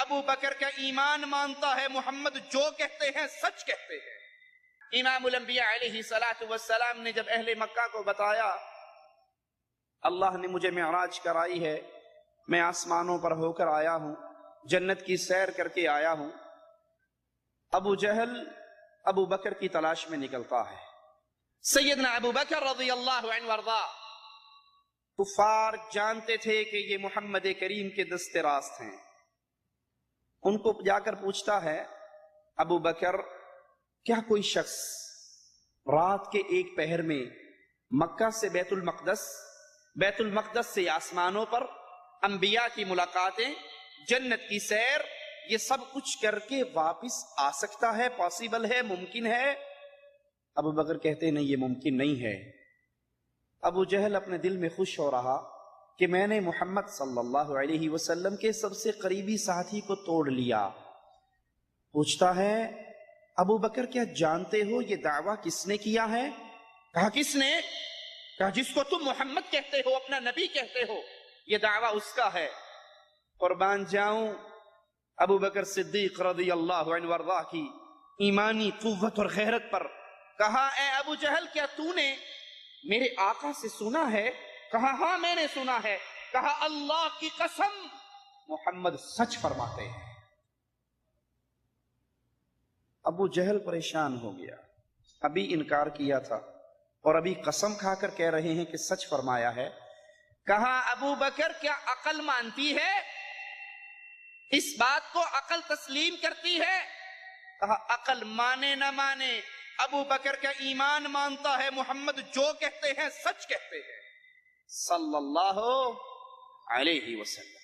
ابو بکر کا ایمان مانتا ہے، محمد جو کہتے ہیں سچ کہتے ہیں۔ امام الانبیاء علیہ السلام نے جب اہل مکہ کو بتایا اللہ نے مجھے معراج کرائی ہے، میں آسمانوں پر ہو کر آیا ہوں، جنت کی سیر کر کے آیا ہوں، ابو جہل ابو بکر کی تلاش میں نکلتا ہے۔ سیدنا ابو بکر رضی اللہ عنہ وارضا، کفار جانتے تھے کہ یہ محمد کریم کے دست راست ہیں، ان کو جا کر پوچھتا ہے ابو بکر کیا کوئی شخص رات کے ایک پہر میں مکہ سے بیت المقدس سے آسمانوں پر انبیاء کی ملاقاتیں، جنت کی سیر، یہ سب کچھ کر کے واپس آ سکتا ہے؟ پاسبل ہے، ممکن ہے؟ ابو بکر کہتے نہیں، یہ ممکن نہیں ہے۔ ابو جہل اپنے دل میں خوش ہو رہا کہ میں نے محمد صلی اللہ علیہ وسلم کے سب سے قریبی ساتھی کو توڑ لیا۔ پوچھتا ہے ابو بکر کیا جانتے ہو یہ دعویٰ کس نے کیا ہے؟ کہا کس نے؟ کہا جس کو تم محمد کہتے ہو، اپنا نبی کہتے ہو، یہ دعویٰ اس کا ہے۔ قربان جاؤں ابو بکر صدیق رضی اللہ عنہ وارضا کی ایمانی قوت اور غیرت پر۔ کہا اے ابو جہل کیا تو نے میرے آقا سے سنا ہے؟ کہا ہاں میں نے سنا ہے۔ کہا اللہ کی قسم محمد سچ فرماتے ہیں۔ ابو جہل پریشان ہو گیا، ابھی انکار کیا تھا اور ابھی قسم کھا کر کہہ رہے ہیں کہ سچ فرمایا ہے۔ کہا ابو بکر کیا عقل مانتی ہے؟ اس بات کو عقل تسلیم کرتی ہے؟ کہا عقل مانے نہ مانے، ابو بکر کا ایمان مانتا ہے، محمد جو کہتے ہیں سچ کہتے ہیں، صلی اللہ علیہ وسلم۔